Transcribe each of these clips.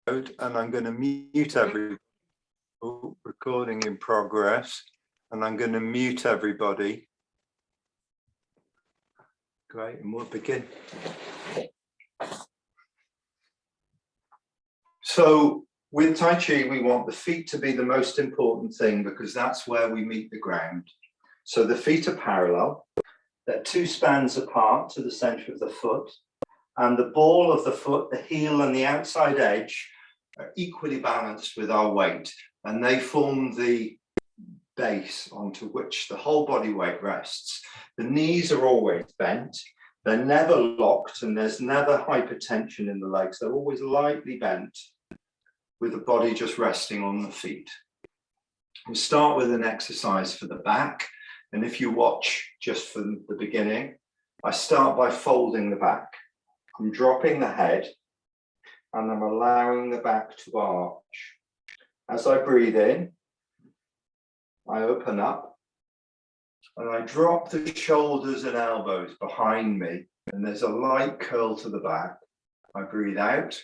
and I'm going to mute everybody. Oh, recording in progress, and I'm going to mute everybody. Great, and we'll begin. So with Tai Chi, we want the feet to be the most important thing because that's where we meet the ground. So the feet are parallel. They're 2 spans apart to the center of the foot, and the ball of the foot, the heel and the outside edge are equally balanced with our weight, and they form the base onto which the whole body weight rests. The knees are always bent. They're never locked, and there's never hypertension in the legs. They're always lightly bent with the body just resting on the feet. We'll start with an exercise for the back. And if you watch just from the beginning, I start by folding the back. I'm dropping the head and I'm allowing the back to arch. As I breathe in, I open up and I drop the shoulders and elbows behind me, and there's a light curl to the back. I breathe out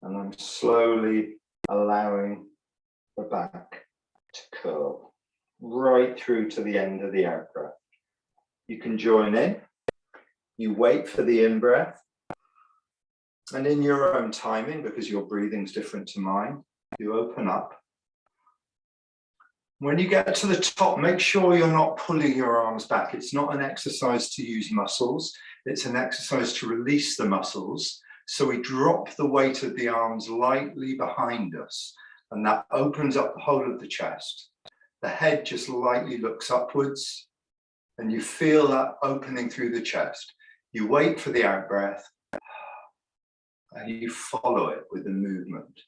and I'm slowly allowing the back to curl right through to the end of the out breath. You can join in. You wait for the in breath, and in your own timing, because your breathing's different to mine, you open up. When you get to the top, make sure you're not pulling your arms back. It's not an exercise to use muscles. It's an exercise to release the muscles. So we drop the weight of the arms lightly behind us, and that opens up the whole of the chest. The head just lightly looks upwards, and you feel that opening through the chest. You wait for the out breath, and you follow it with the movement.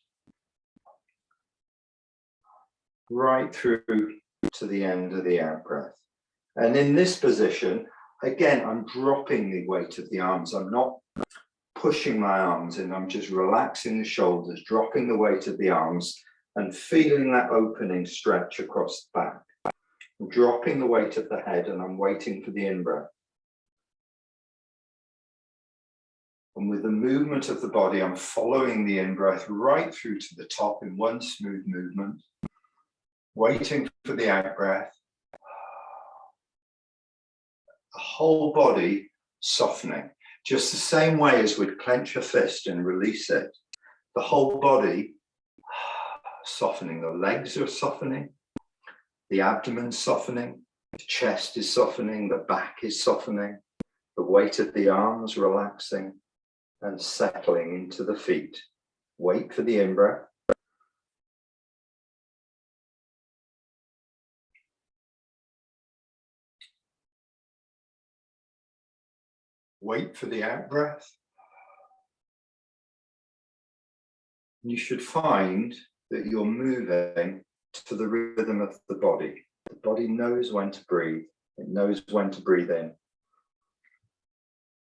Right through to the end of the out breath. And in this position, again, I'm dropping the weight of the arms. I'm not pushing my arms in, I'm just relaxing the shoulders, dropping the weight of the arms and feeling that opening stretch across the back. I'm dropping the weight of the head and I'm waiting for the in-breath. And with the movement of the body, I'm following the in-breath right through to the top in one smooth movement, waiting for the out-breath. The whole body softening, just the same way as we'd clench a fist and release it. The whole body softening. The legs are softening, the abdomen's softening, the chest is softening, the back is softening, the weight of the arms relaxing and settling into the feet. Wait for the in-breath. Wait for the out-breath. You should find that you're moving to the rhythm of the body. The body knows when to breathe. It knows when to breathe in.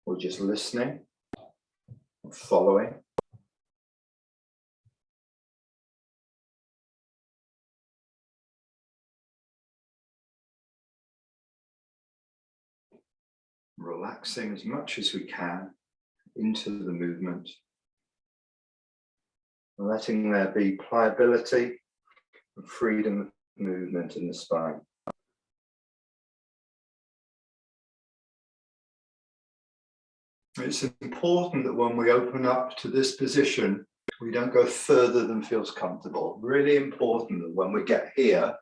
We're just listening and following. Relaxing as much as we can into the movement. Letting there be pliability and freedom of movement in the spine. It's important that when we open up to this position, we don't go further than feels comfortable. Really important that when we get here,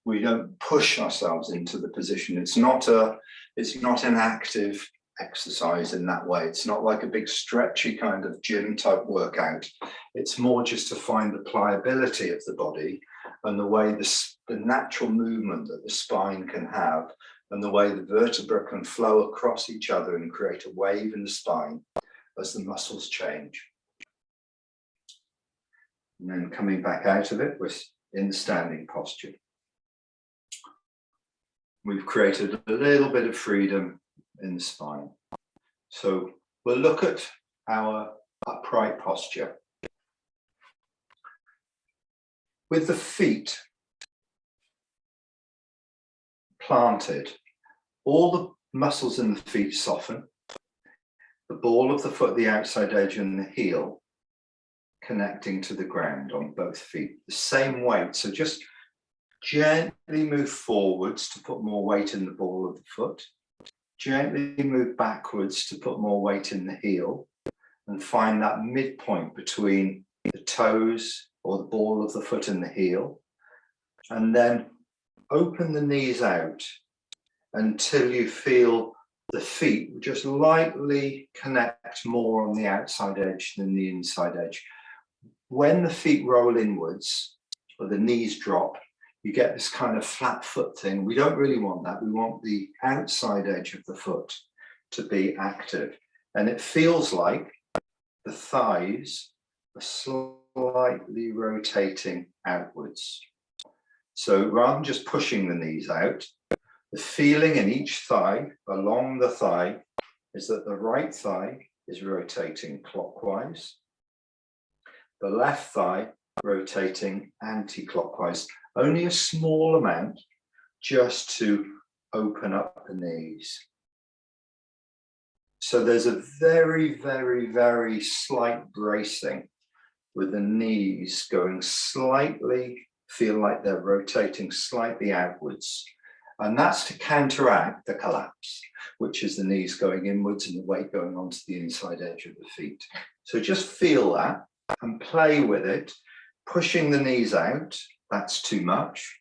we don't push ourselves into the position. It's not an active exercise in that way. It's not like a big stretchy kind of gym type workout. It's more just to find the pliability of the body and the way the natural movement that the spine can have and the way the vertebra can flow across each other and create a wave in the spine as the muscles change. And then coming back out of it, we're in the standing posture. We've created a little bit of freedom in the spine. So we'll look at our upright posture. With the feet planted, all the muscles in the feet soften. The the ball of the foot, the outside edge, and the heel connecting to the ground on both feet. The same weight. So just gently move forwards to put more weight in the ball of the foot. Gently move backwards to put more weight in the heel, and find that midpoint between the toes or the ball of the foot and the heel. And then open the knees out until you feel the feet just lightly connect more on the outside edge than the inside edge. When the feet roll inwards or the knees drop, you get this kind of flat foot thing. We don't really want that. We want the outside edge of the foot to be active. And it feels like the thighs are slightly rotating outwards. So rather than just pushing the knees out, the feeling in each thigh, along the thigh, is that the right thigh is rotating clockwise, the left thigh rotating anti-clockwise, only a small amount just to open up the knees. So there's a very, very, very slight bracing with the knees going slightly, feel like they're rotating slightly outwards. And that's to counteract the collapse, which is the knees going inwards and the weight going onto the inside edge of the feet. So just feel that and play with it. Pushing the knees out, that's too much.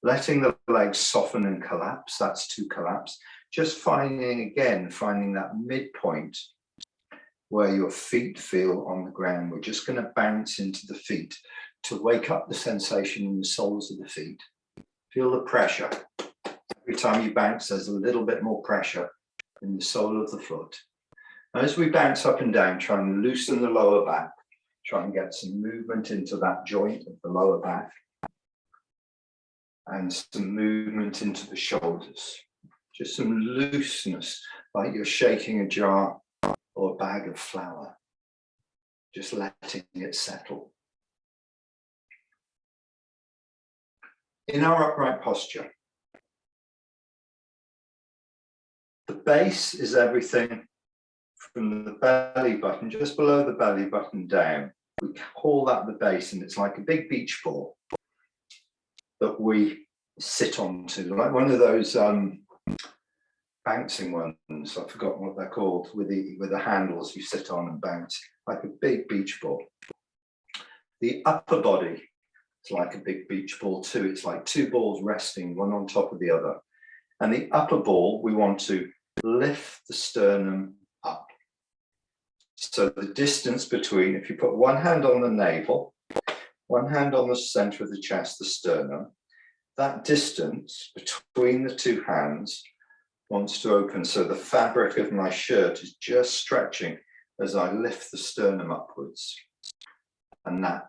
Letting the legs soften and collapse, that's too collapse. Just finding that midpoint where your feet feel on the ground. We're just going to bounce into the feet to wake up the sensation in the soles of the feet. Feel the pressure. Every time you bounce, there's a little bit more pressure in the sole of the foot. And as we bounce up and down, try and loosen the lower back. Try and get some movement into that joint of the lower back. And some movement into the shoulders. Just some looseness, like you're shaking a jar or a bag of flour. Just letting it settle. In our upright posture, the base is everything from the belly button, just below the belly button down. We call that the base, and it's like a big beach ball that we sit onto, like one of those bouncing ones. I've forgotten what they're called, with the handles you sit on and bounce, like a big beach ball. The upper body is like a big beach ball too. It's like two balls resting one on top of the other. And the upper ball, we want to lift the sternum up. So the distance between, if you put one hand on the navel, one hand on the center of the chest, the sternum, that distance between the two hands wants to open. So the fabric of my shirt is just stretching as I lift the sternum upwards. And that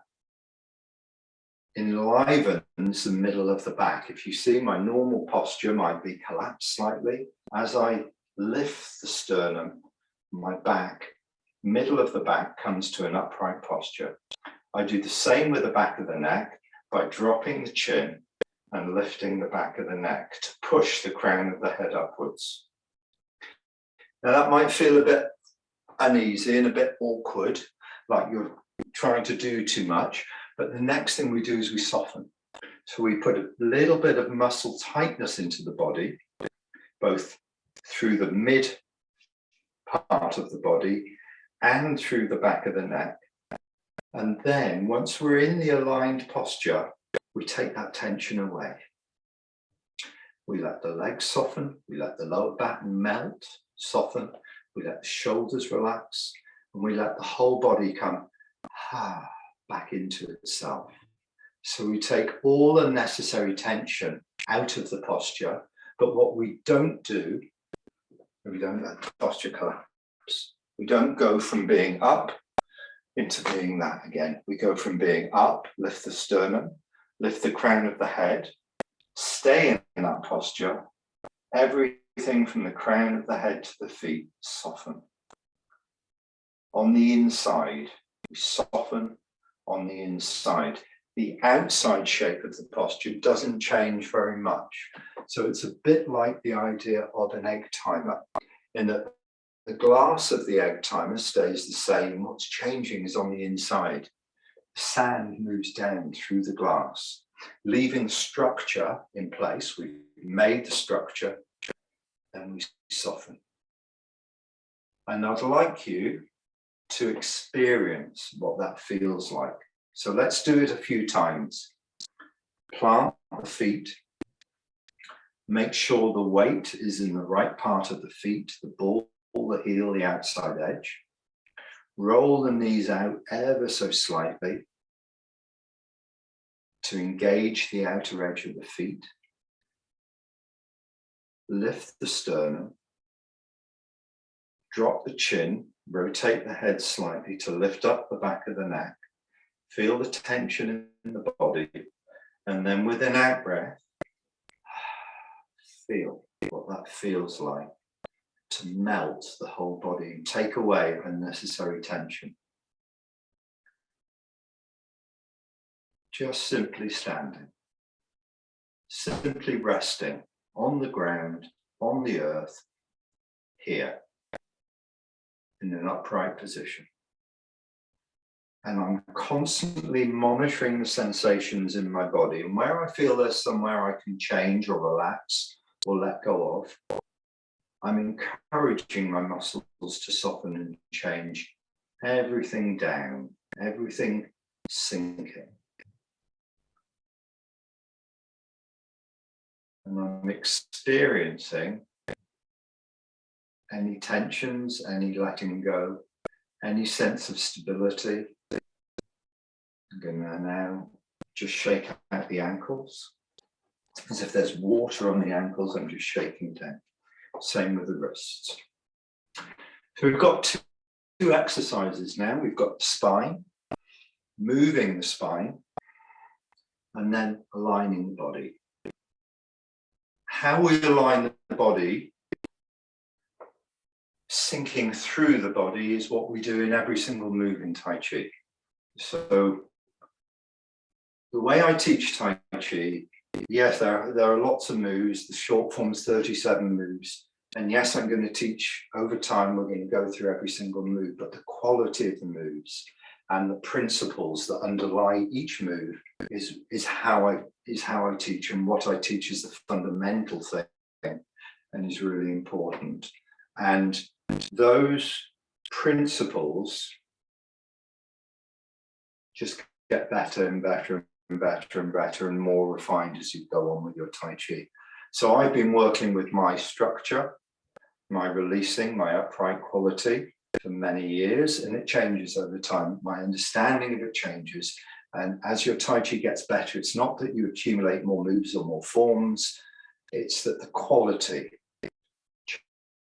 enlivens the middle of the back. If you see, my normal posture might be collapsed slightly. As I lift the sternum, my back, middle of the back comes to an upright posture. I do the same with the back of the neck by dropping the chin and lifting the back of the neck to push the crown of the head upwards. Now that might feel a bit uneasy and a bit awkward, like you're trying to do too much, but the next thing we do is we soften. So we put a little bit of muscle tightness into the body, both through the mid part of the body and through the back of the neck. And then once we're in the aligned posture, we take that tension away. We let the legs soften, we let the lower back melt, soften, we let the shoulders relax, and we let the whole body come back into itself. So we take all the necessary tension out of the posture, but what we don't do, we don't let the posture collapse. We don't go from being up into being that again. We go from being up, lift the sternum, lift the crown of the head, stay in that posture. Everything from the crown of the head to the feet soften. On the inside, we soften on the inside. The outside shape of the posture doesn't change very much. So it's a bit like the idea of an egg timer, in that The glass of the egg timer stays the same. What's changing is on the inside. The sand moves down through the glass, leaving the structure in place. We've made the structure, and we soften. And I'd like you to experience what that feels like. So let's do it a few times. Plant the feet. Make sure the weight is in the right part of the feet, the ball, the heel, the outside edge. Roll the knees out ever so slightly to engage the outer edge of the feet. Lift the sternum. Drop the chin, rotate the head slightly to lift up the back of the neck. Feel the tension in the body. And then with an out breath, feel what that feels like to melt the whole body and take away unnecessary tension. Just simply standing, simply resting on the ground, on the earth, here, in an upright position. And I'm constantly monitoring the sensations in my body, and where I feel there's somewhere I can change or relax or let go of, I'm encouraging my muscles to soften and change everything down, everything sinking. And I'm experiencing any tensions, any letting go, any sense of stability. I'm going to now just shake out the ankles. As if there's water on the ankles, I'm just shaking down. Same with the wrists. So we've got two exercises now. We've got the spine, moving the spine, and then aligning the body. How we align the body, sinking through the body, is what we do in every single move in Tai Chi. So the way I teach Tai Chi, yes, there are lots of moves. The short form's 37 moves. And yes, I'm going to teach over time. We're going to go through every single move, but the quality of the moves and the principles that underlie each move is how I teach, and what I teach is the fundamental thing and is really important. And those principles just get better and better and better and better and more refined as you go on with your Tai Chi. So I've been working with my structure, my releasing, my upright quality for many years, and it changes over time. My understanding of it changes. And as your Tai Chi gets better, it's not that you accumulate more moves or more forms, it's that the quality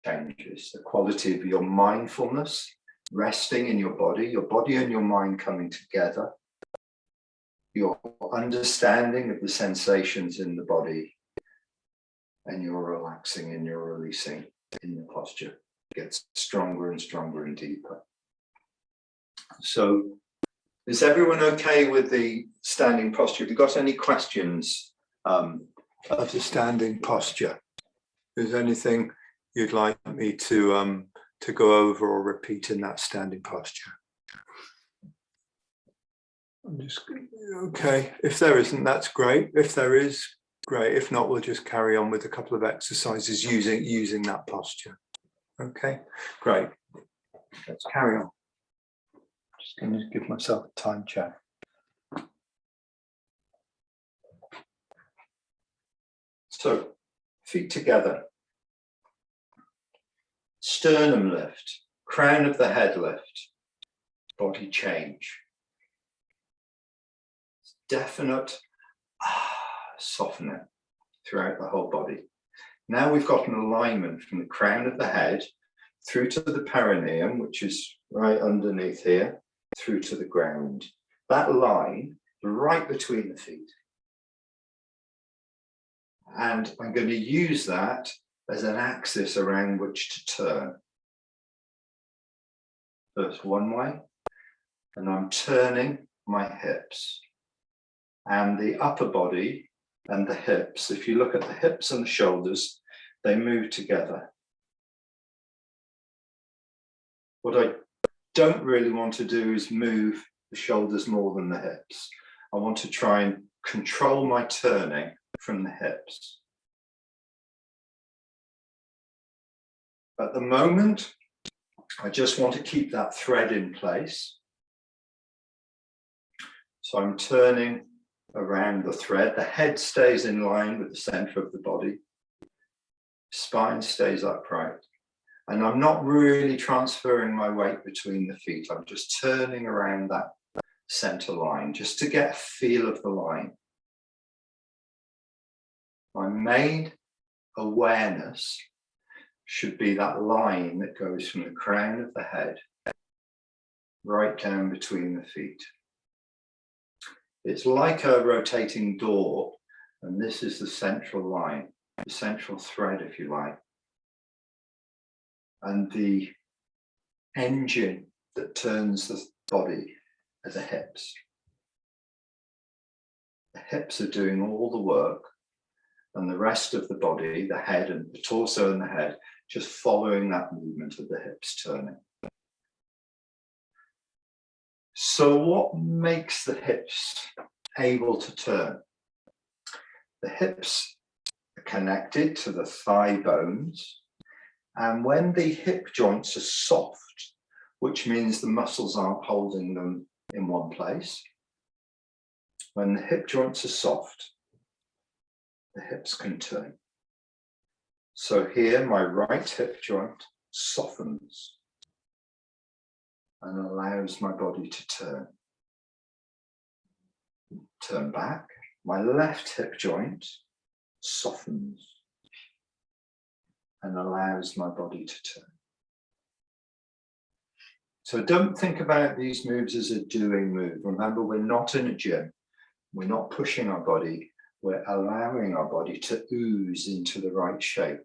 changes, the quality of your mindfulness, resting in your body and your mind coming together, your understanding of the sensations in the body, and you're relaxing and you're releasing in the posture. It gets stronger and stronger and deeper. So is everyone okay with the standing posture? Have you got any questions of the standing posture? Is there anything you'd like me to go over or repeat in that standing posture? I'm just okay. If there isn't, that's great. If there is, great. If not, we'll just carry on with a couple of exercises using that posture. Okay, great. Let's carry on. Just going to give myself a time check. So, feet together. Sternum lift, crown of the head lift, body change. Definite softening throughout the whole body. Now we've got an alignment from the crown of the head through to the perineum, which is right underneath here, through to the ground. That line right between the feet. And I'm going to use that as an axis around which to turn. First one way, and I'm turning my hips. And the upper body and the hips, if you look at the hips and the shoulders, they move together. What I don't really want to do is move the shoulders more than the hips. I want to try and control my turning from the hips. At the moment, I just want to keep that thread in place. So I'm turning around the thread. The head stays in line with the center of the body. Spine stays upright. And I'm not really transferring my weight between the feet. I'm just turning around that center line just to get a feel of the line. My main awareness should be that line that goes from the crown of the head right down between the feet. It's like a rotating door, and this is the central line, the central thread, if you like. And the engine that turns the body are the hips. The hips are doing all the work, and the rest of the body, the head and the torso and the head, just following that movement of the hips turning. So what makes the hips able to turn? The hips are connected to the thigh bones, and when the hip joints are soft, which means the muscles aren't holding them in one place, when the hip joints are soft, the hips can turn. So here my right hip joint softens and allows my body to turn. Turn back, my left hip joint softens and allows my body to turn. So don't think about these moves as a doing move. Remember, we're not in a gym. We're not pushing our body. We're allowing our body to ooze into the right shape.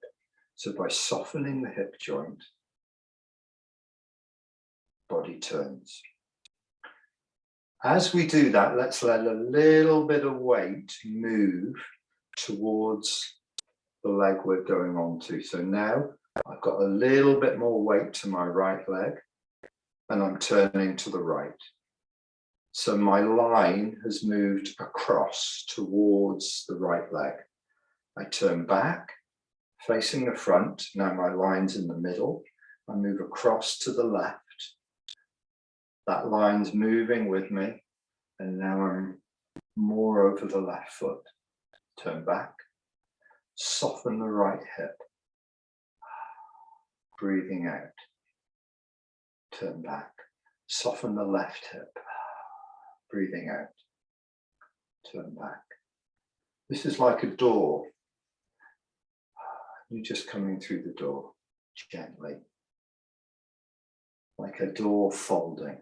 So by softening the hip joint, body turns. As we do that, let's let a little bit of weight move towards the leg we're going on to. So now I've got a little bit more weight to my right leg, and I'm turning to the right. So my line has moved across towards the right leg. I turn back, facing the front. Now my line's in the middle. I move across to the left. That line's moving with me, and now I'm more over the left foot. Turn back, soften the right hip. Breathing out. Turn back, soften the left hip. Breathing out. Turn back. This is like a door. You're just coming through the door gently, like a door folding.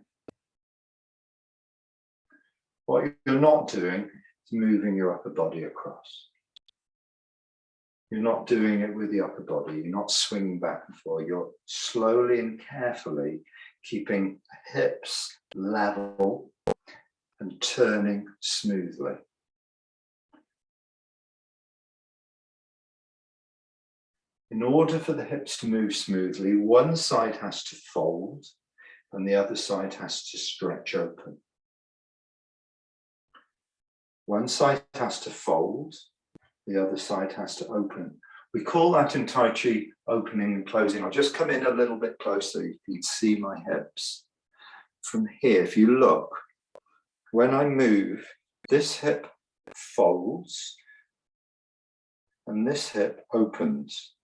What you're not doing is moving your upper body across. You're not doing it with the upper body. You're not swinging back and forth. You're slowly and carefully keeping hips level and turning smoothly. In order for the hips to move smoothly, one side has to fold and the other side has to stretch open. One side has to fold, the other side has to open. We call that in Tai Chi opening and closing. I'll just come in a little bit closer so you can see my hips. From here, if you look, when I move, this hip folds and this hip opens.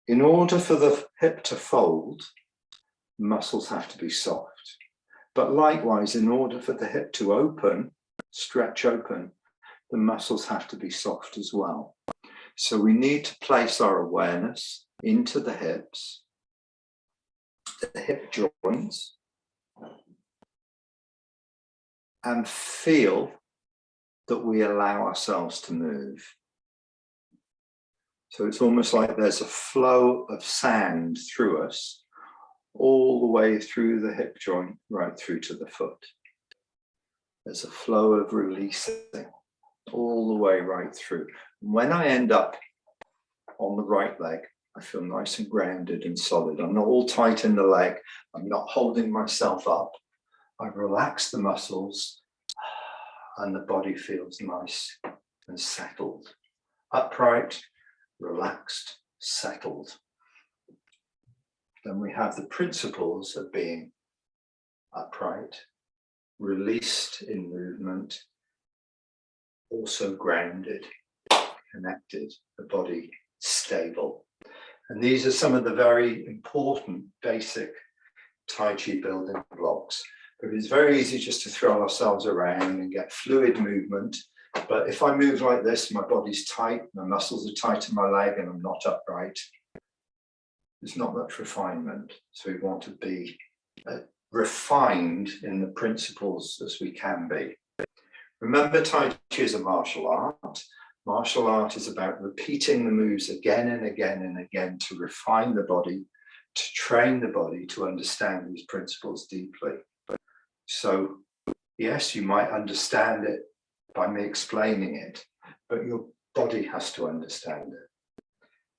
In order for the hip to fold, muscles have to be soft. But likewise, in order for the hip to open, stretch open, the muscles have to be soft as well. So we need to place our awareness into the hips, the hip joints, and feel that we allow ourselves to move. So it's almost like there's a flow of sand through us, all the way through the hip joint, right through to the foot. There's a flow of releasing all the way right through. When I end up on the right leg, I feel nice and grounded and solid. I'm not all tight in the leg. I'm not holding myself up. I've relaxed the muscles and the body feels nice and settled. Upright, relaxed, settled. Then we have the principles of being upright, released in movement, also grounded, connected, the body stable. And these are some of the very important basic Tai Chi building blocks. Because it's very easy just to throw ourselves around and get fluid movement. But if I move like this, my body's tight, my muscles are tight in my leg and I'm not upright, there's not much refinement. So we want to be refined in the principles as we can be. Remember, Tai Chi is a martial art. Martial art is about repeating the moves again and again and again to refine the body, to train the body to understand these principles deeply. So, yes, you might understand it by me explaining it, but your body has to understand it.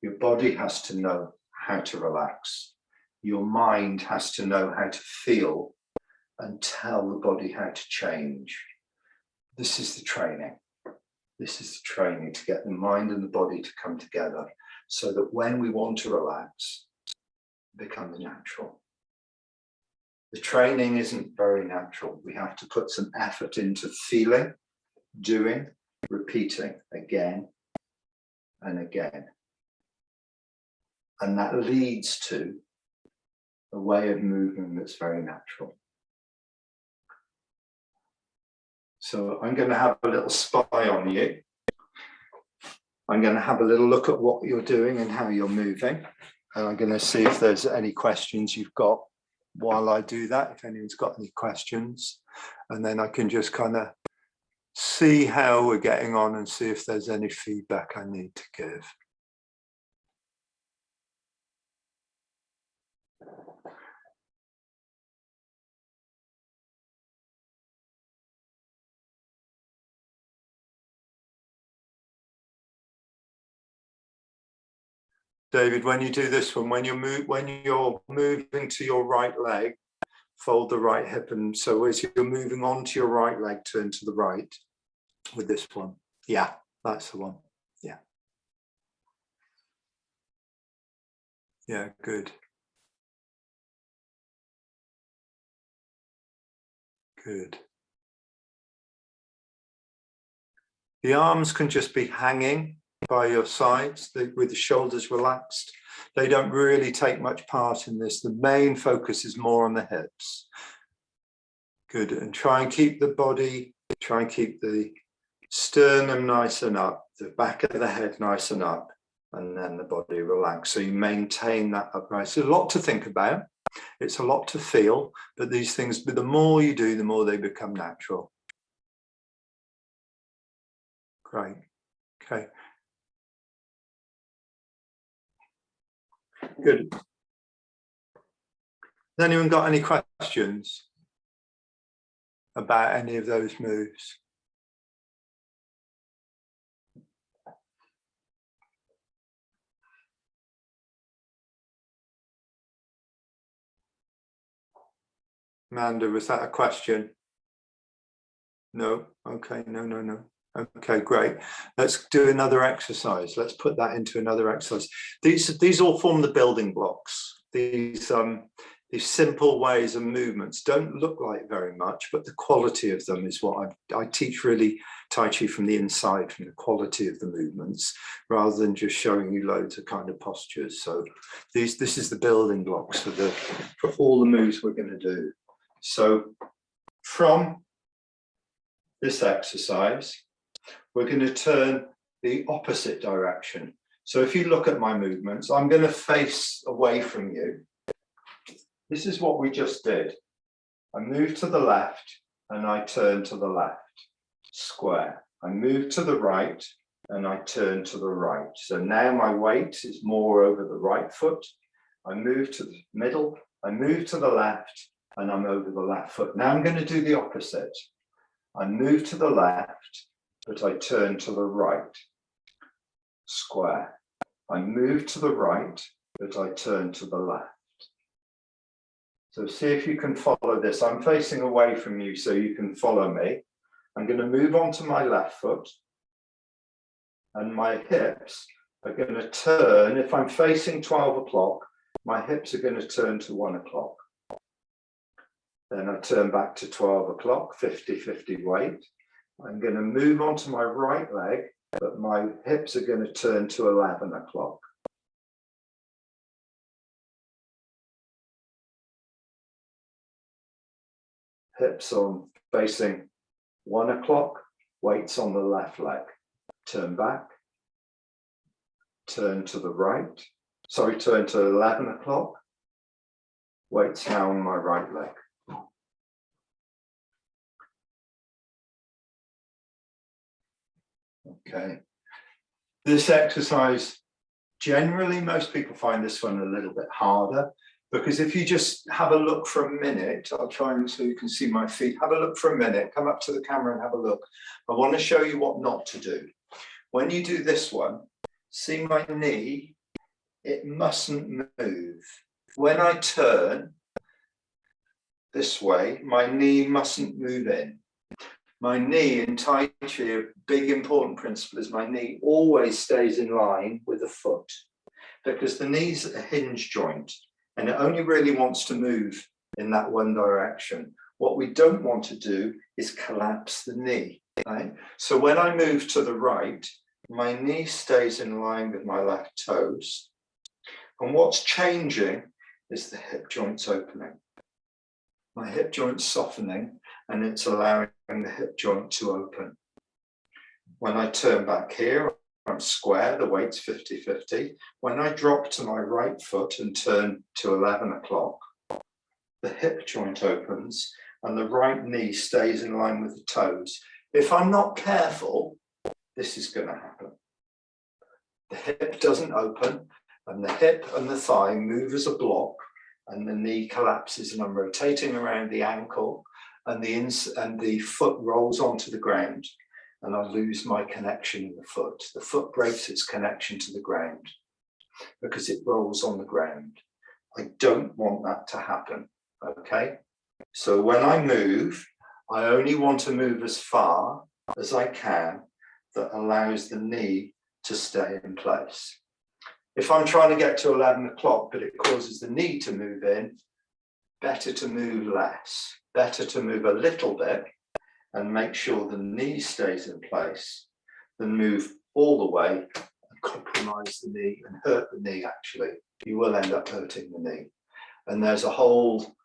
Your body has to know how to relax. Your mind has to know how to feel and tell the body how to change. This is the training. This is the training to get the mind and the body to come together so that when we want to relax, it becomes natural. The training isn't very natural. We have to put some effort into feeling, doing, repeating again and again. And that leads to a way of movement that's very natural. So I'm going to have a little spy on you. I'm going to have a little look at what you're doing and how you're moving. And I'm going to see if there's any questions you've got while I do that, if anyone's got any questions. And then I can just kind of see how we're getting on and see if there's any feedback I need to give. David, when you do this one, when you're moving to your right leg, fold the right hip, and so as you're moving on to your right leg, turn to the right with this one. Yeah, that's the one. Yeah. Yeah, good. Good. The arms can just be hanging by your sides with the shoulders relaxed. They don't really take much part in this. The main focus is more on the hips. Good. And try and keep the body, try and keep the sternum nice and up, the back of the head nice and up, and then the body relaxed. So you maintain that upright. It's a lot to think about. It's a lot to feel, but these things, but the more you do, the more they become natural. Great. Okay. Good. Has anyone got any questions about any of those moves? Amanda, was that a question? No? Okay, no. Okay, great. Let's do another exercise. Let's put that into another exercise. These all form the building blocks. These simple ways of movements don't look like very much, but the quality of them is what I teach really Tai Chi from the inside, from the quality of the movements, rather than just showing you loads of kind of postures. So this is the building blocks for all the moves we're going to do. So from this exercise, we're going to turn the opposite direction. So if you look at my movements, I'm going to face away from you. This is what we just did. I move to the left and I turn to the left, square. I move to the right and I turn to the right. So now my weight is more over the right foot. I move to the middle, I move to the left and I'm over the left foot. Now I'm going to do the opposite. I move to the left, but I turn to the right, square. I move to the right, but I turn to the left. So see if you can follow this. I'm facing away from you so you can follow me. I'm going to move on to my left foot, and my hips are going to turn. If I'm facing 12 o'clock, my hips are going to turn to 1 o'clock. Then I turn back to 12 o'clock, 50-50 weight. I'm going to move on to my right leg, but my hips are going to turn to 11 o'clock. Hips on facing 1 o'clock, weights on the left leg. Turn back, turn to the right. Sorry, turn to 11 o'clock. Weights now on my right leg. Okay. This exercise, generally, most people find this one a little bit harder, because if you just have a look for a minute, I'll try and so you can see my feet. Have a look for a minute, come up to the camera and have a look. I want to show you what not to do. When you do this one, see my knee, it mustn't move. When I turn this way, my knee mustn't move in. My knee in Tai Chi, a big important principle is my knee always stays in line with the foot, because the knee's a hinge joint and it only really wants to move in that one direction. What we don't want to do is collapse the knee, right? So when I move to the right, my knee stays in line with my left toes. And what's changing is the hip joint's opening. My hip joint's softening and it's allowing the hip joint to open. When I turn back here, I'm square, the weight's 50-50. When I drop to my right foot and turn to 11 o'clock, the hip joint opens and the right knee stays in line with the toes. If I'm not careful, this is going to happen. The hip doesn't open and the hip and the thigh move as a block and the knee collapses, and I'm rotating around the ankle and the foot rolls onto the ground and I lose my connection in the foot. The foot breaks its connection to the ground because it rolls on the ground. I don't want that to happen, okay? So when I move, I only want to move as far as I can that allows the knee to stay in place. If I'm trying to get to 11 o'clock, but it causes the knee to move in, better to move less, better to move a little bit and make sure the knee stays in place than move all the way and compromise the knee and hurt the knee. Actually, you will end up hurting the knee. And there's a whole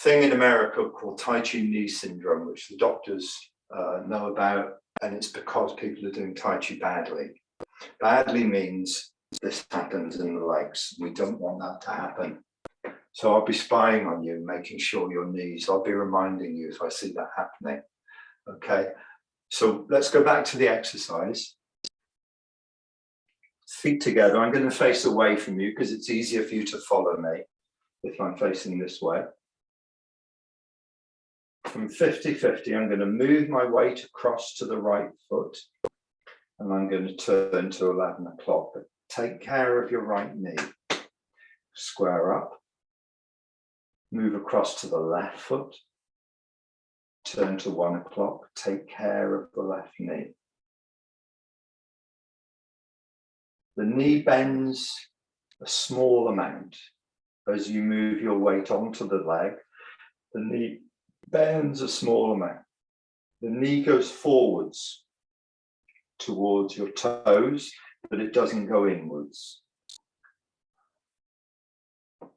thing in America called Taiji knee syndrome, which the doctors know about, and it's because people are doing Tai Chi badly. Badly means this happens in the legs. We don't want that to happen. So I'll be spying on you, making sure your knees, I'll be reminding you if I see that happening. Okay, so let's go back to the exercise. Feet together. I'm going to face away from you because it's easier for you to follow me if I'm facing this way. From 50-50, I'm going to move my weight across to the right foot. And I'm going to turn to 11 o'clock, but take care of your right knee. Square up, move across to the left foot, turn to 1 o'clock, take care of the left knee. The knee bends a small amount as you move your weight onto the leg. The knee bends a small amount. The knee goes forwards towards your toes, but it doesn't go inwards. It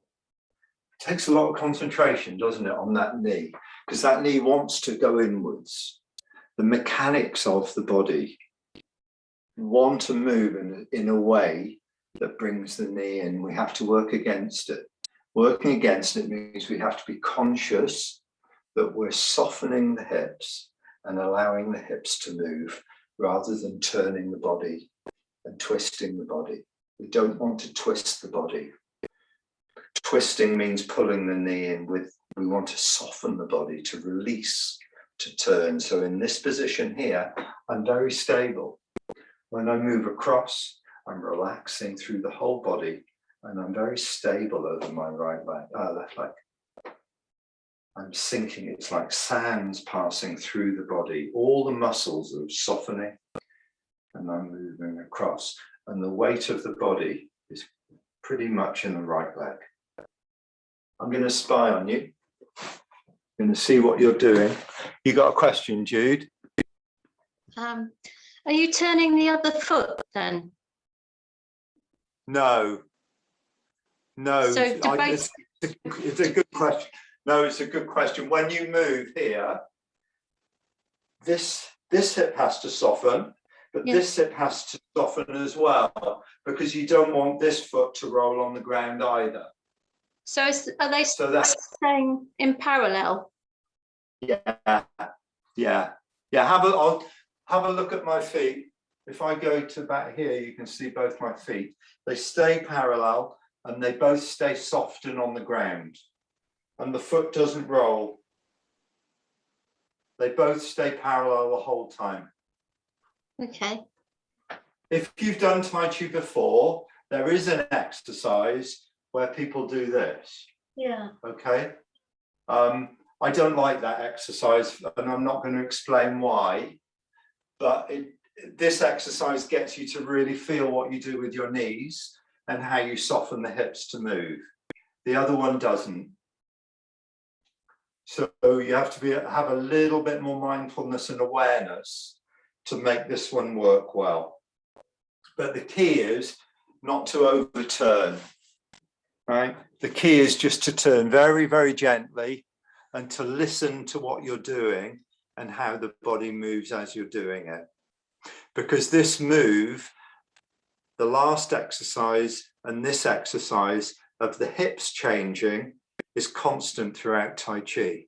takes a lot of concentration, doesn't it, on that knee, because that knee wants to go inwards. The mechanics of the body want to move in a way that brings the knee in. We have to work against it. Working against it means we have to be conscious that we're softening the hips and allowing the hips to move, rather than turning the body and twisting the body. We don't want to twist the body. Twisting means pulling the knee in with, we want to soften the body, to release, to turn. So in this position here, I'm very stable. When I move across, I'm relaxing through the whole body, and I'm very stable over my left leg. I'm sinking, it's like sands passing through the body. All the muscles are softening, and I'm moving across. And the weight of the body is pretty much in the right leg. I'm going to spy on you. I'm going to see what you're doing. You got a question, Jude? Are you turning the other foot then? No. So It's a good question. No, it's a good question. When you move here, this hip has to soften, but this hip has to soften as well, because you don't want this foot to roll on the ground either. So are they staying in parallel? Yeah. I'll have a look at my feet. If I go to back here, you can see both my feet. They stay parallel, and they both stay softened on the ground. And the foot doesn't roll. They both stay parallel the whole time. Okay. If you've done Tai Chi before, there is an exercise where people do this. Yeah. Okay. I don't like that exercise, and I'm not going to explain why, but this exercise gets you to really feel what you do with your knees and how you soften the hips to move. The other one doesn't. So you have to have a little bit more mindfulness and awareness to make this one work well. But the key is not to overturn, right? The key is just to turn very, very gently and to listen to what you're doing and how the body moves as you're doing it. Because this move, the last exercise and this exercise of the hips changing is constant throughout Tai Chi.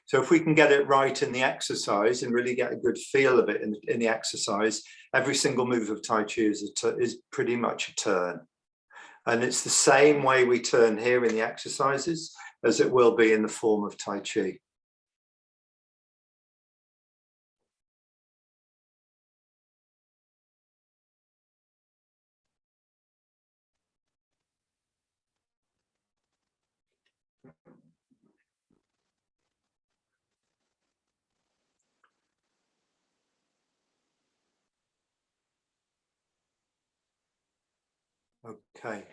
So if we can get it right in the exercise and really get a good feel of it in the exercise, every single move of Tai Chi is pretty much a turn. And it's the same way we turn here in the exercises as it will be in the form of Tai Chi. Okay,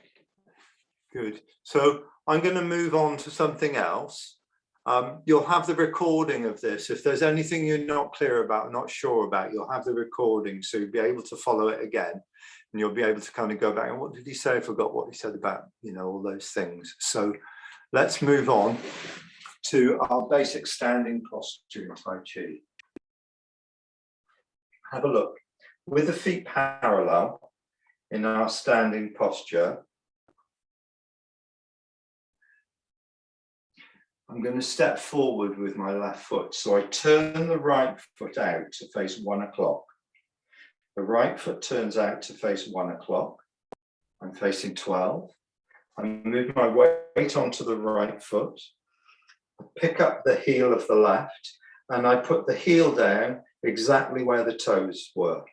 good. So I'm going to move on to something else. You'll have the recording of this. If there's anything you're not clear about, not sure about, you'll have the recording, so you'll be able to follow it again, and you'll be able to kind of go back and what did he say? I forgot what he said about, all those things. So let's move on to our basic standing posture in Tai Chi. Have a look. With the feet parallel in our standing posture, I'm going to step forward with my left foot. So I turn the right foot out to face 1 o'clock. The right foot turns out to face 1 o'clock. I'm facing 12. I move my weight onto the right foot. I pick up the heel of the left, and I put the heel down exactly where the toes were.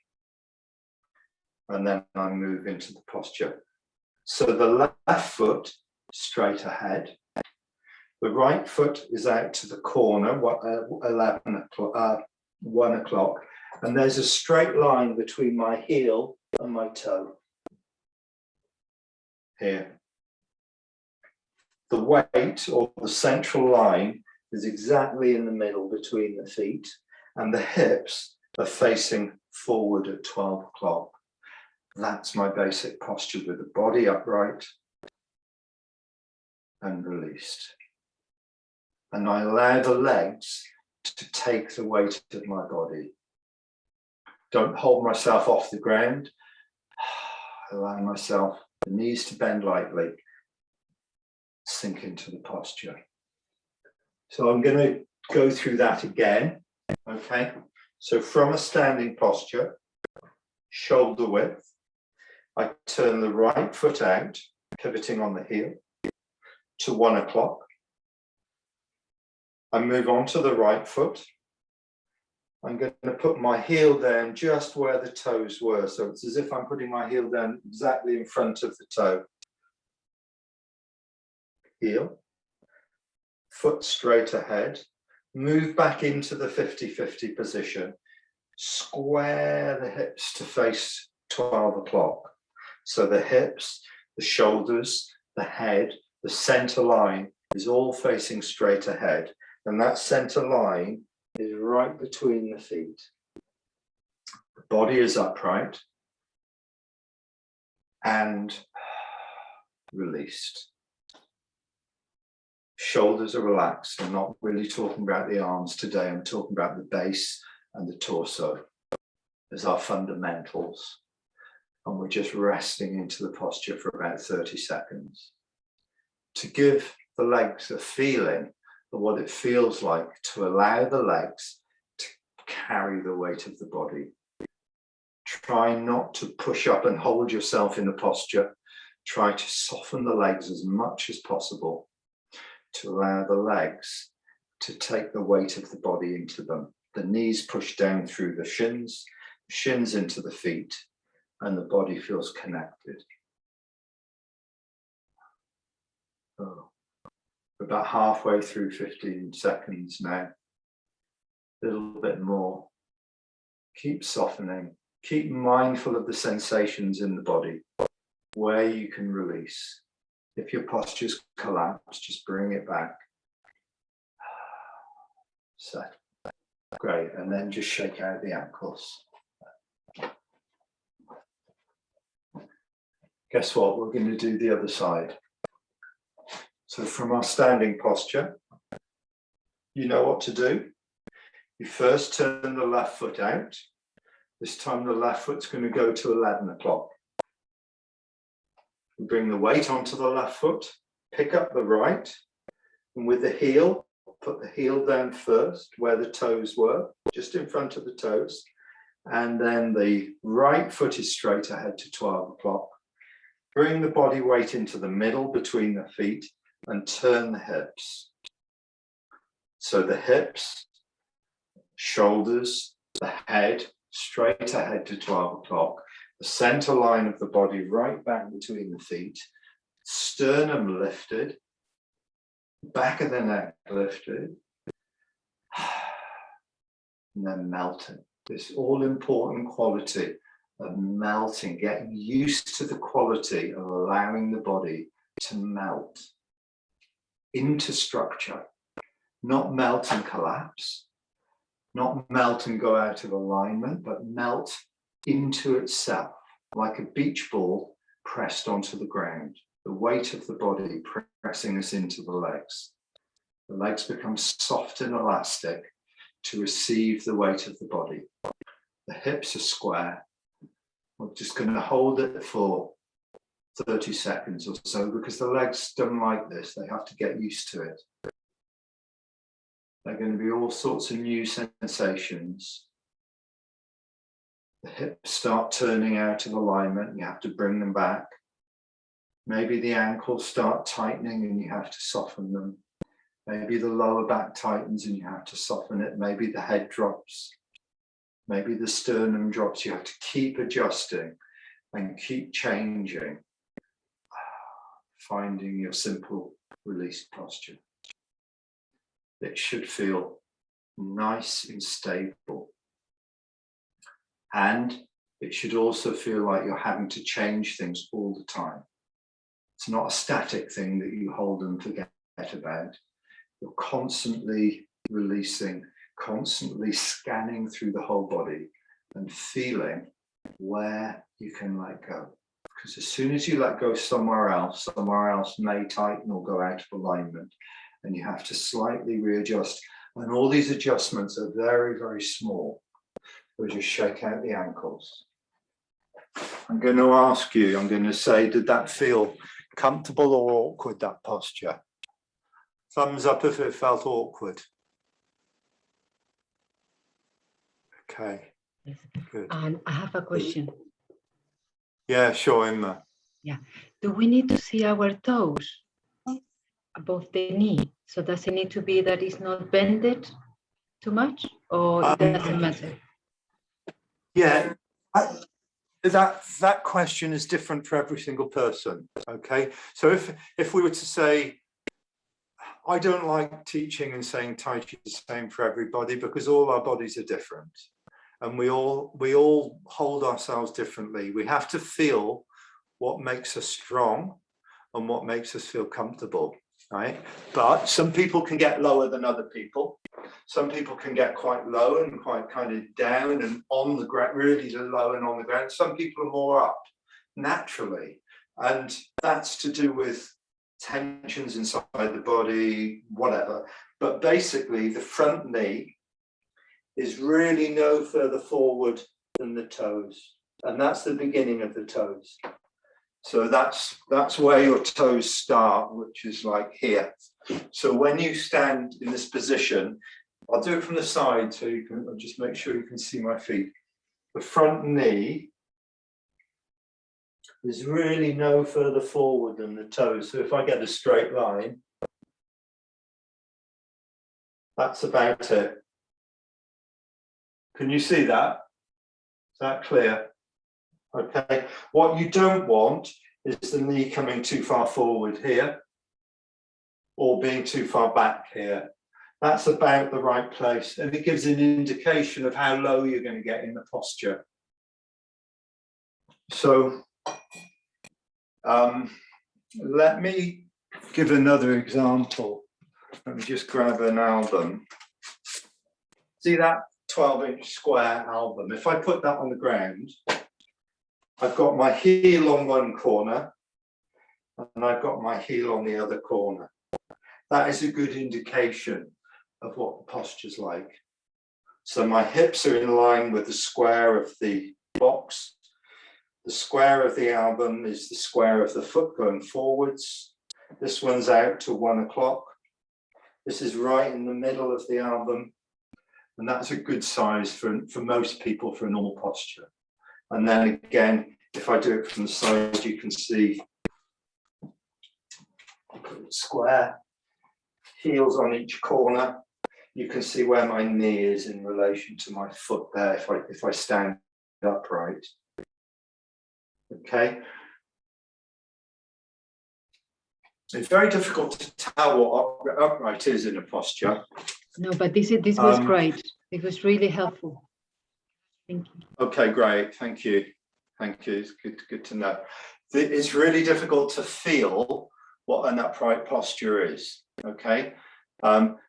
And then I move into the posture. So the left foot straight ahead. The right foot is out to the corner, 1 o'clock, and there's a straight line between my heel and my toe. Here. The weight, or the central line, is exactly in the middle between the feet, and the hips are facing forward at 12 o'clock. That's my basic posture, with the body upright and released. And I allow the legs to take the weight of my body. Don't hold myself off the ground. Allow myself, the knees to bend lightly, sink into the posture. So I'm going to go through that again. Okay. So from a standing posture, shoulder width, I turn the right foot out, pivoting on the heel, to 1 o'clock. I move on to the right foot. I'm going to put my heel down just where the toes were. So it's as if I'm putting my heel down exactly in front of the toe. Heel, foot straight ahead, move back into the 50-50 position, square the hips to face 12 o'clock. So the hips, the shoulders, the head, the center line is all facing straight ahead. And that center line is right between the feet. The body is upright and released. Shoulders are relaxed. I'm not really talking about the arms today. I'm talking about the base and the torso as our fundamentals. And we're just resting into the posture for about 30 seconds to give the legs a feeling of what it feels like to allow the legs to carry the weight of the body. Try not to push up and hold yourself in the posture. Try to soften the legs as much as possible to allow the legs to take the weight of the body into them. The knees push down through the shins into the feet, and the body feels connected. Oh. About halfway through 15 seconds now. A little bit more. Keep softening. Keep mindful of the sensations in the body, where you can release. If your posture's collapsed, just bring it back. Set. Great. And then just shake out the ankles. Guess what? We're going to do the other side. So from our standing posture, you know what to do. You first turn the left foot out. This time the left foot's going to go to 11 o'clock. You bring the weight onto the left foot, pick up the right, and with the heel, put the heel down first where the toes were, just in front of the toes. And then the right foot is straight ahead to 12 o'clock. Bring the body weight into the middle between the feet and turn the hips. So the hips, shoulders, the head, straight ahead to 12 o'clock. The center line of the body right back between the feet. Sternum lifted. Back of the neck lifted. And then melting. This all-important quality of melting, getting used to the quality of allowing the body to melt into structure, not melt and collapse, not melt and go out of alignment, but melt into itself, like a beach ball pressed onto the ground, the weight of the body pressing us into the legs. The legs become soft and elastic to receive the weight of the body. The hips are square. We're just going to hold it for 30 seconds or so because the legs don't like this. They have to get used to it. There are going to be all sorts of new sensations. The hips start turning out of alignment and you have to bring them back. Maybe the ankles start tightening and you have to soften them. Maybe the lower back tightens and you have to soften it. Maybe the head drops. Maybe the sternum drops. You have to keep adjusting and keep changing, finding your simple released posture. It should feel nice and stable. And it should also feel like you're having to change things all the time. It's not a static thing that you hold and forget about. You're constantly releasing, constantly scanning through the whole body and feeling where you can let go. Because as soon as you let go somewhere else may tighten or go out of alignment and you have to slightly readjust. And all these adjustments are very, very small. So just shake out the ankles. I'm going to ask you, I'm going to say, did that feel comfortable or awkward, that posture? Thumbs up if it felt awkward. Okay, good. And I have a question. Yeah, sure, Emma. Yeah. Do we need to see our toes above the knee? So does it need to be that it's not bended too much? or it doesn't matter? Yeah, that question is different for every single person. Okay, so if we were to say, I don't like teaching and saying Tai Chi is the same for everybody, because all our bodies are different, and we all hold ourselves differently. We have to feel what makes us strong and what makes us feel comfortable, right? But some people can get lower than other people. Some people can get quite low and quite kind of down and on the ground, really low and on the ground. Some people are more up naturally. And that's to do with tensions inside the body, whatever. But basically the front knee is really no further forward than the toes. And that's the beginning of the toes. So that's where your toes start, which is like here. So when you stand in this position, I'll do it from the side so you can, I'll just make sure you can see my feet. The front knee is really no further forward than the toes. So if I get a straight line, that's about it. Can you see that? Is that clear? Okay. What you don't want is the knee coming too far forward here or being too far back here. That's about the right place, and it gives an indication of how low you're going to get in the posture. So let me give another example. Let me just grab an album. See that 12-inch square album? If I put that on the ground, I've got my heel on one corner and I've got my heel on the other corner. That is a good indication of what the posture's like. So my hips are in line with the square of the box. The square of the album is the square of the foot going forwards. This one's out to 1 o'clock. This is right in the middle of the album. And that's a good size for most people for a normal posture. And then again, if I do it from the side, you can see square, heels on each corner. You can see where my knee is in relation to my foot there if I stand upright. Okay. It's very difficult to tell what upright is in a posture. No, but this was great. It was really helpful. Thank you. Okay, great. Thank you. Thank you. It's good to know. It's really difficult to feel what an upright posture is. Okay.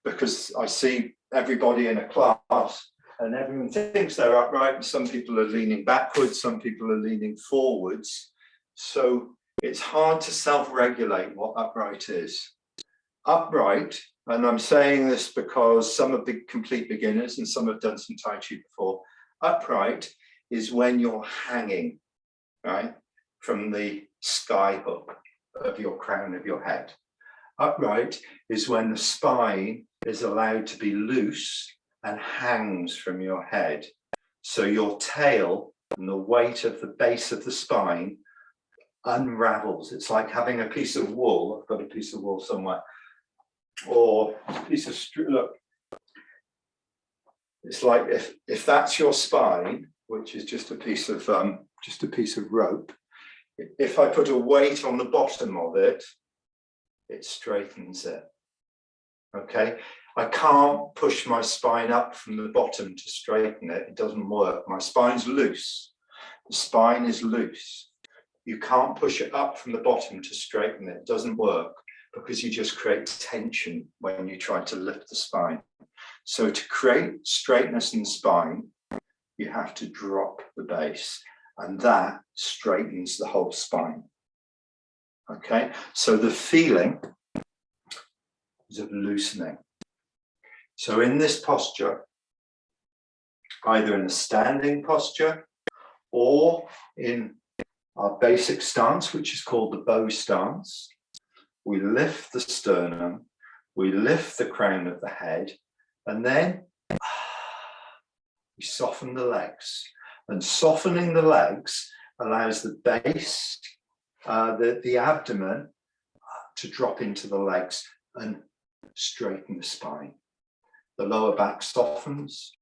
Because I see everybody in a class and everyone thinks they're upright, and some people are leaning backwards, some people are leaning forwards. So it's hard to self-regulate what upright is. Upright, and I'm saying this because some are complete beginners and some have done some Tai Chi before. Upright is when you're hanging, right, from the sky hook of your crown of your head. Upright is when the spine is allowed to be loose and hangs from your head. So your tail and the weight of the base of the spine unravels. It's like having a piece of wool. I've got a piece of wool somewhere. Or a piece of look. It's like if that's your spine, which is just a piece of rope. If I put a weight on the bottom of it, it straightens it. Okay, I can't push my spine up from the bottom to straighten it. It doesn't work. My spine's loose. The spine is loose. You can't push it up from the bottom to straighten it. It doesn't work because you just create tension when you try to lift the spine. So to create straightness in the spine, you have to drop the base, and that straightens the whole spine. Okay, so the feeling is of loosening. So in this posture, either in a standing posture or in our basic stance, which is called the bow stance, we lift the sternum, we lift the crown of the head, and then we soften the legs. And softening the legs allows the base, the abdomen to drop into the legs and straighten the spine. The lower back softens,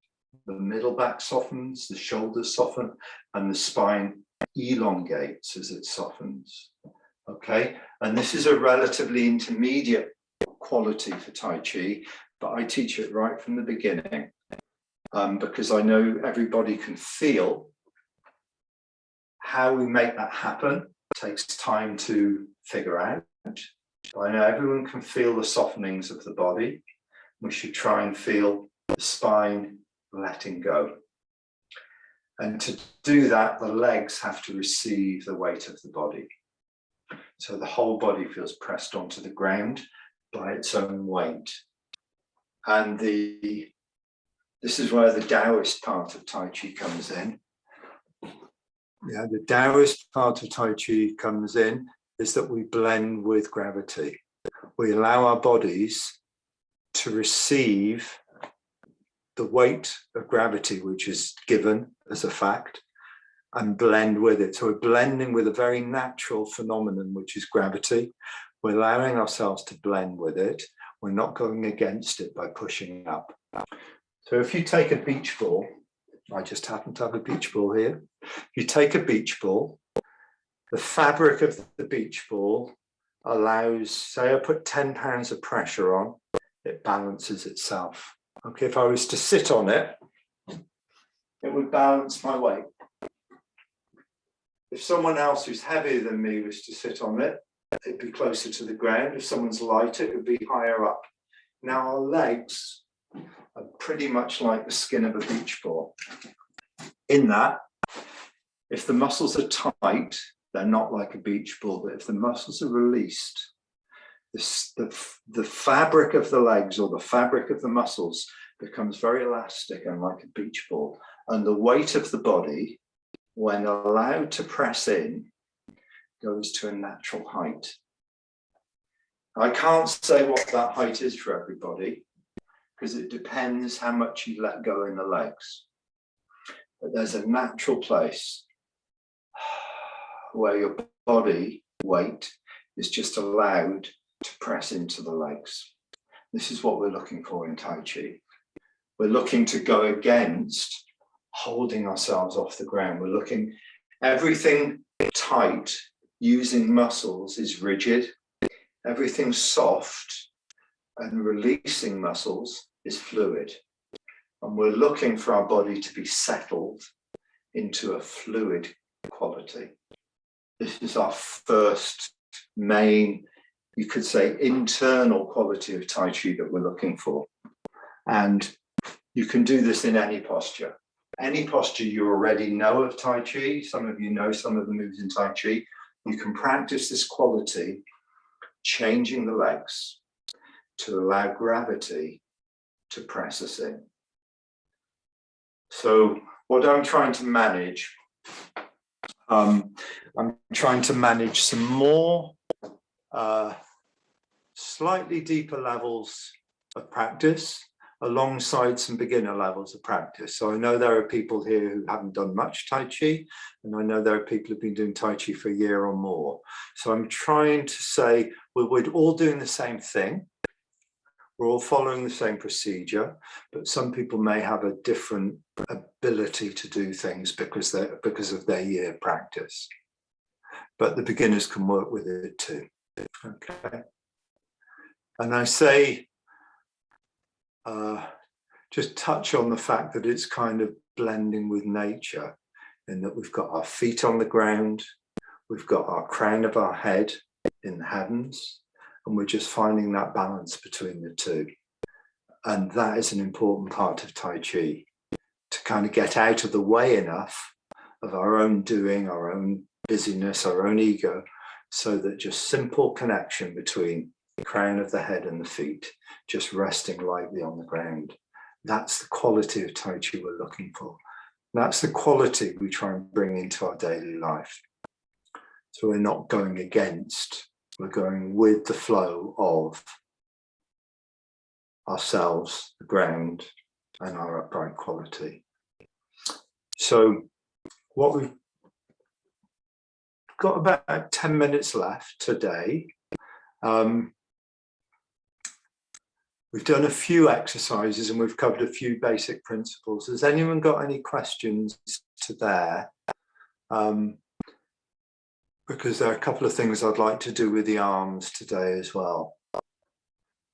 the middle back softens, the shoulders soften, and the spine elongates as it softens. Okay, and this is a relatively intermediate quality for Tai Chi, but I teach it right from the beginning because I know everybody can feel. How we make that happen takes time to figure out. I know everyone can feel the softenings of the body. We should try and feel the spine letting go. And to do that, the legs have to receive the weight of the body. So the whole body feels pressed onto the ground by its own weight. And this is where the Taoist part of Tai Chi comes in. Yeah, the Taoist part of Tai Chi comes in is that we blend with gravity. We allow our bodies to receive the weight of gravity, which is given as a fact, and blend with it. So we're blending with a very natural phenomenon, which is gravity. We're allowing ourselves to blend with it. We're not going against it by pushing up. So if you take a beach ball, I just happen to have a beach ball here. If you take a beach ball, the fabric of the beach ball allows, say I put 10 pounds of pressure on, it balances itself. Okay, if I was to sit on it, it would balance my weight. If someone else who's heavier than me was to sit on it, it'd be closer to the ground. If someone's lighter, it would be higher up. Now our legs are pretty much like the skin of a beach ball. In that, if the muscles are tight, they're not like a beach ball, but if the muscles are released, the fabric of the legs or the fabric of the muscles becomes very elastic and like a beach ball. And the weight of the body, when allowed to press in, goes to a natural height. I can't say what that height is for everybody, because it depends how much you let go in the legs. But there's a natural place where your body weight is just allowed to press into the legs. This is what we're looking for in Tai Chi. We're looking to go against holding ourselves off the ground. We're looking, everything tight using muscles is rigid. Everything soft and releasing muscles is fluid. And we're looking for our body to be settled into a fluid quality. This is our first main, you could say, internal quality of Tai Chi that we're looking for. And you can do this in any posture. Any posture you already know of Tai Chi, some of you know some of the moves in Tai Chi, you can practice this quality, changing the legs to allow gravity to press us in. So what I'm trying to manage, I'm trying to manage some more slightly deeper levels of practice alongside some beginner levels of practice. So I know there are people here who haven't done much Tai Chi, and I know there are people who've been doing Tai Chi for a year or more. So I'm trying to say we're all doing the same thing. We're all following the same procedure, but some people may have a different ability to do things because of their year practice. But the beginners can work with it too. Okay. And I say, just touch on the fact that it's kind of blending with nature, in that we've got our feet on the ground, we've got our crown of our head in the heavens, and we're just finding that balance between the two. And that is an important part of Tai Chi, to kind of get out of the way enough of our own doing, our own busyness, our own ego, so that just simple connection between the crown of the head and the feet, just resting lightly on the ground. That's the quality of Tai Chi we're looking for. That's the quality we try and bring into our daily life. So we're not going against, we're going with the flow of ourselves, the ground, and our upright quality. So what we've got about 10 minutes left today. We've done a few exercises and we've covered a few basic principles. Has anyone got any questions to there? Because there are a couple of things I'd like to do with the arms today as well.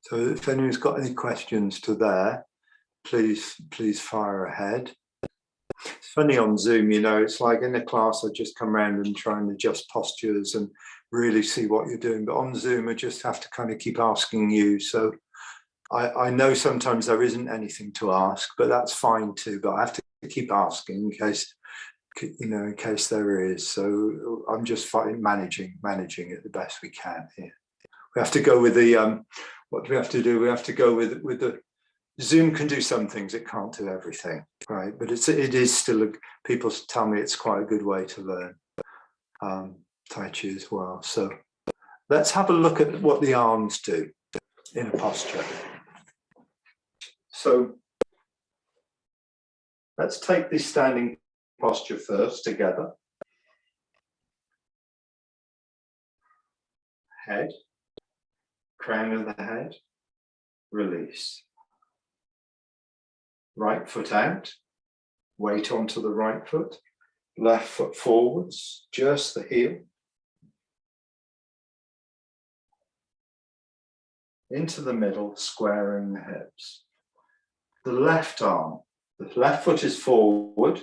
So if anyone's got any questions to there, please fire ahead. It's funny on Zoom, you know, it's like in a class I just come around and try and adjust postures and really see what you're doing. But on Zoom, I just have to kind of keep asking you. So I know sometimes there isn't anything to ask, but that's fine too. But I have to keep asking in case, you know, in case there is. So I'm just managing it the best we can here. We have to go with the, what do we have to do? We have to go with the, Zoom can do some things, it can't do everything, right? But it is still, people tell me it's quite a good way to learn Tai Chi as well. So let's have a look at what the arms do in a posture. So let's take the standing posture first together. Head, crown of the head, release. Right foot out, weight onto the right foot, left foot forwards, just the heel. Into the middle, squaring the hips. The left arm, the left foot is forward,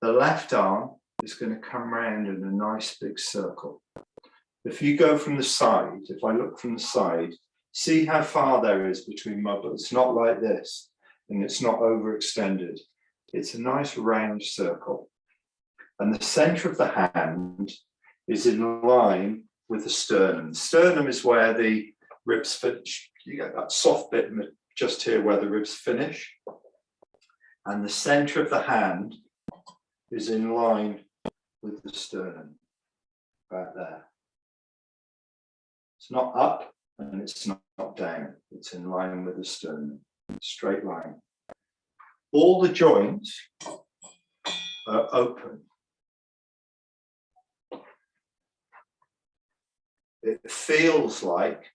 the left arm is going to come round in a nice big circle. If you go from the side, if I look from the side, see how far there is between my butt. It's not like this, and it's not overextended. It's a nice round circle. And the center of the hand is in line with the sternum. Sternum is where the ribs finish. You get that soft bit just here where the ribs finish. And the center of the hand is in line with the sternum, about there. It's not up and it's not down. It's in line with the sternum, straight line. All the joints are open. It feels like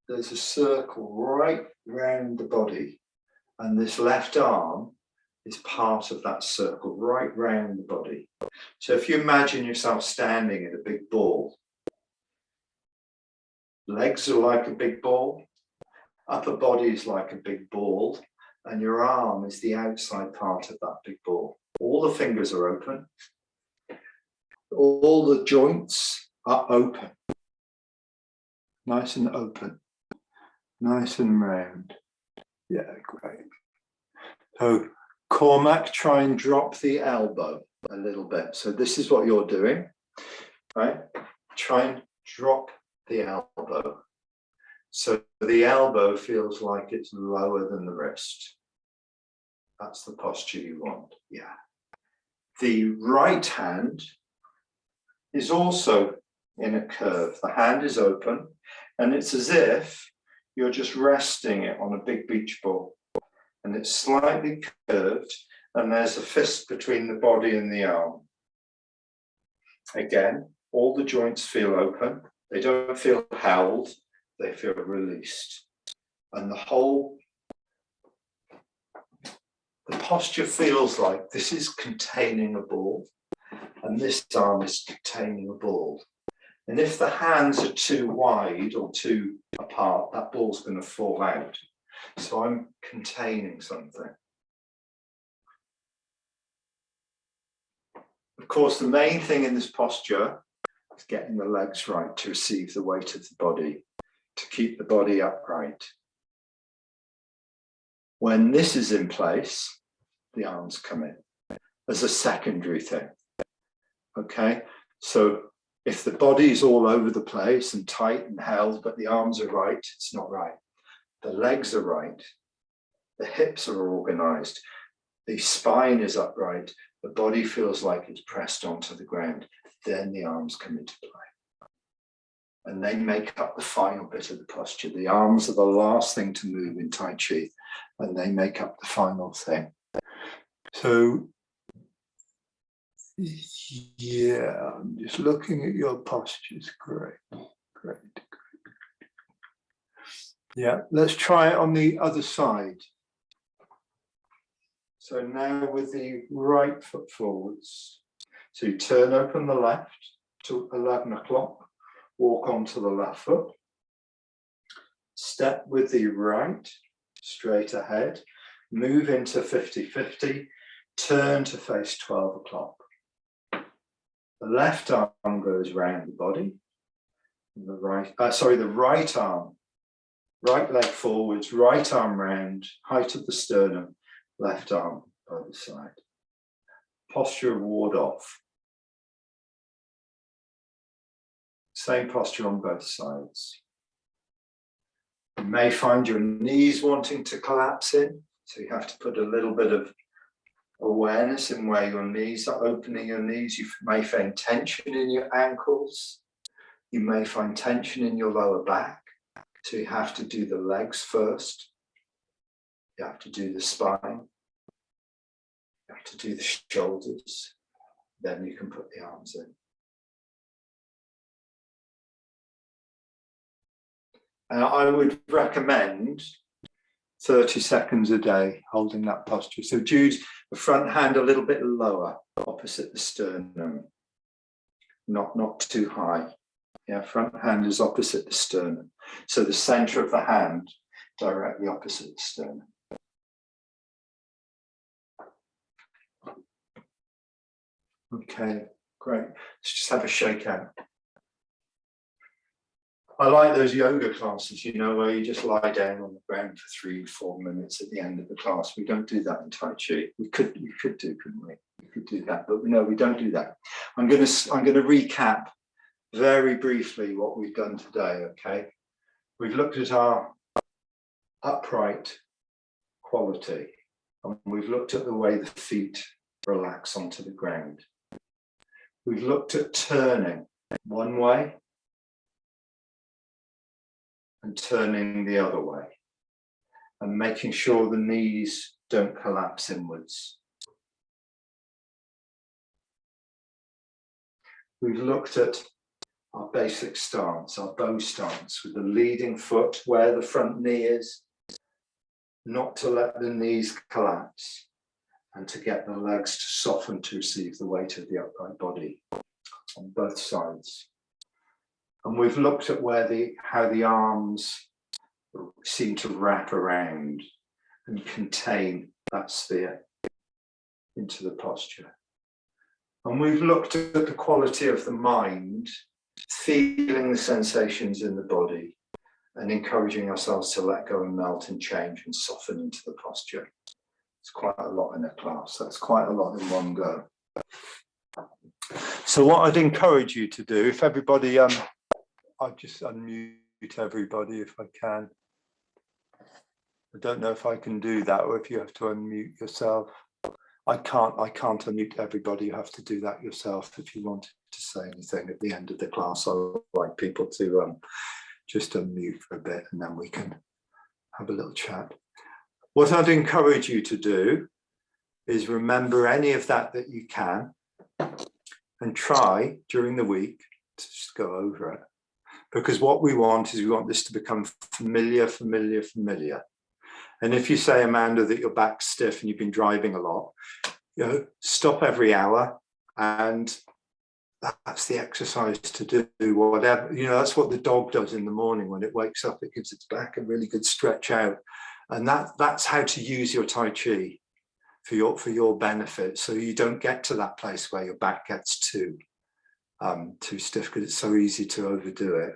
there's a circle right round the body, and this left arm is part of that circle right round the body. So if you imagine yourself standing at a big ball, legs are like a big ball, upper body is like a big ball, and your arm is the outside part of that big ball. All the fingers are open. All the joints are open. Nice and open. Nice and round. Yeah, great. So Cormac, try and drop the elbow a little bit. So this is what you're doing, right? Try and drop the elbow. So the elbow feels like it's lower than the wrist. That's the posture you want, yeah. The right hand is also in a curve. The hand is open, and it's as if you're just resting it on a big beach ball. And it's slightly curved, and there's a fist between the body and the arm. Again, all the joints feel open. They don't feel held, they feel released. And the posture feels like this is containing a ball, and this arm is containing a ball. And if the hands are too wide or too apart, that ball's going to fall out. So I'm containing something. Of course, the main thing in this posture is getting the legs right to receive the weight of the body, to keep the body upright. When this is in place, the arms come in as a secondary thing. Okay, so if the body's all over the place and tight and held, but the arms are right, it's not right. The legs are right. The hips are organized. The spine is upright. The body feels like it's pressed onto the ground. Then the arms come into play. And they make up the final bit of the posture. The arms are the last thing to move in Tai Chi, and they make up the final thing. So, yeah, I'm just looking at your postures. Great, great, great. Yeah, let's try it on the other side. So now with the right foot forwards. So you turn open the left to 11 o'clock, walk onto the left foot, step with the right, straight ahead, move into 50-50, turn to face 12 o'clock. The left arm goes round the body, the right arm, right leg forwards, right arm round, height of the sternum, left arm by the side. Posture of ward off. Same posture on both sides. You may find your knees wanting to collapse in, so you have to put a little bit of awareness in where your knees are, opening your knees. You may find tension in your ankles. You may find tension in your lower back. So you have to do the legs first. You have to do the spine. You have to do the shoulders. Then you can put the arms in. And I would recommend 30 seconds a day holding that posture. So Jude, the front hand a little bit lower, opposite the sternum, not too high. Yeah, front hand is opposite the sternum. So the center of the hand directly opposite the sternum. Okay, great. Let's just have a shake out. I like those yoga classes, you know, where you just lie down on the ground for 3-4 minutes at the end of the class. We don't do that in Tai Chi. We could do, couldn't we? We could do that, but no, we don't do that. I'm going to recap very briefly what we've done today. Okay, we've looked at our upright quality, and we've looked at the way the feet relax onto the ground. We've looked at turning one way and turning the other way, and making sure the knees don't collapse inwards. We've looked at our basic stance, our bow stance, with the leading foot where the front knee is, not to let the knees collapse, and to get the legs to soften to receive the weight of the upright body on both sides. And we've looked at how the arms seem to wrap around and contain that sphere into the posture. And we've looked at the quality of the mind, feeling the sensations in the body and encouraging ourselves to let go and melt and change and soften into the posture. It's quite a lot in a class. That's quite a lot in one go. So what I'd encourage you to do, if everybody, I'll just unmute everybody if I can. I don't know if I can do that, or if you have to unmute yourself. I can't unmute everybody. You have to do that yourself if you wanted to say anything at the end of the class. I'd like people to just unmute for a bit, and then we can have a little chat. What I'd encourage you to do is remember any of that you can, and try during the week to just go over it. Because what we want this to become familiar. And if you say, Amanda, that your back's stiff and you've been driving a lot, stop every hour, and that's the exercise to do. Whatever, that's what the dog does in the morning when it wakes up. It gives its back a really good stretch out, and that's how to use your Tai Chi for your benefit. So you don't get to that place where your back gets too stiff, because it's so easy to overdo it.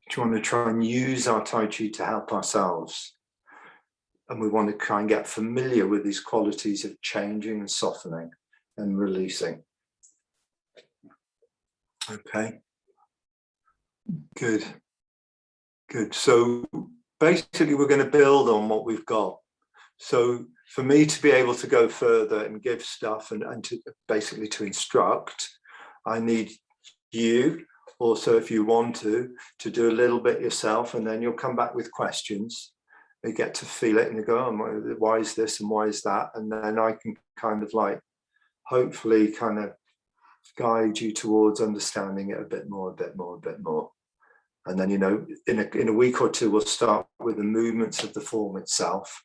Do you want to try and use our Tai Chi to help ourselves? And we want to try and get familiar with these qualities of changing and softening and releasing. Okay. Good. So basically, we're going to build on what we've got. So for me to be able to go further and give stuff and to basically to instruct, I need you also, if you want to do a little bit yourself, and then you'll come back with questions. You get to feel it and you go, oh, why is this and why is that? And then I can kind of hopefully kind of guide you towards understanding it a bit more. And then, you know, in a week or two, we'll start with the movements of the form itself,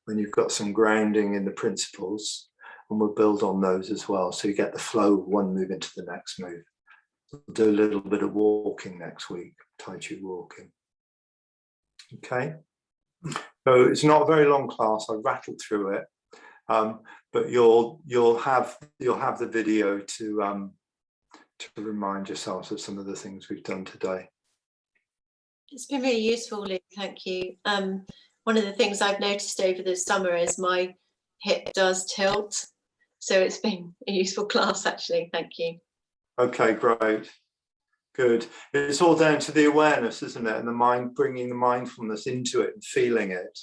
when you've got some grounding in the principles, and we'll build on those as well. So you get the flow of one move into the next move. We'll do a little bit of walking next week, Tai Chi walking. Okay. So it's not a very long class. I rattled through it, but you'll have the video to remind yourselves of some of the things we've done today. It's been really useful, Luke. Thank you. One of the things I've noticed over the summer is my hip does tilt. So it's been a useful class, actually. Thank you. Okay, great. Good. It's all down to the awareness, isn't it? And the mind, bringing the mindfulness into it and feeling it.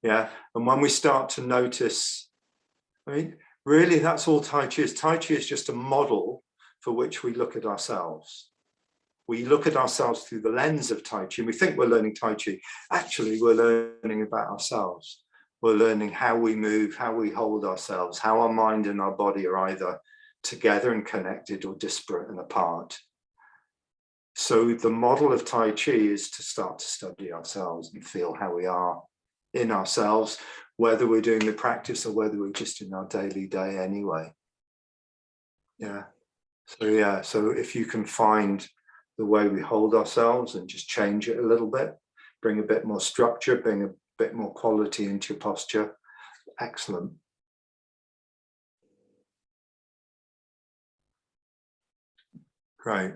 Yeah. And when we start to notice, I mean, really, that's all Tai Chi is. Tai Chi is just a model for which we look at ourselves. We look at ourselves through the lens of Tai Chi, and we think we're learning Tai Chi. Actually, we're learning about ourselves. We're learning how we move, how we hold ourselves, how our mind and our body are either together and connected or disparate and apart. So the model of Tai Chi is to start to study ourselves and feel how we are in ourselves, whether we're doing the practice or whether we're just in our daily day anyway. Yeah. So if you can find the way we hold ourselves and just change it a little bit, bring a bit more structure, bring a bit more quality into your posture, excellent. Great.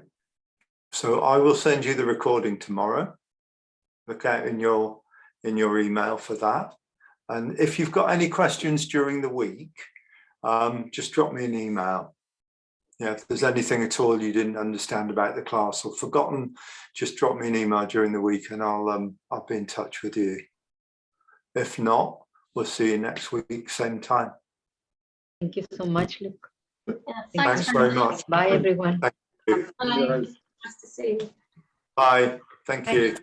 So I will send you the recording tomorrow. Look out in your email for that. And if you've got any questions during the week, just drop me an email. Yeah, if there's anything at all you didn't understand about the class or forgotten, just drop me an email during the week and I'll be in touch with you. If not, we'll see you next week, same time. Thank you so much, Luke. Yeah, Thanks very much. Bye, everyone. Thank you. Bye. Nice to see you. Bye. Thank you.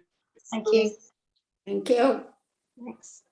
Thank you. Thank you. Thanks.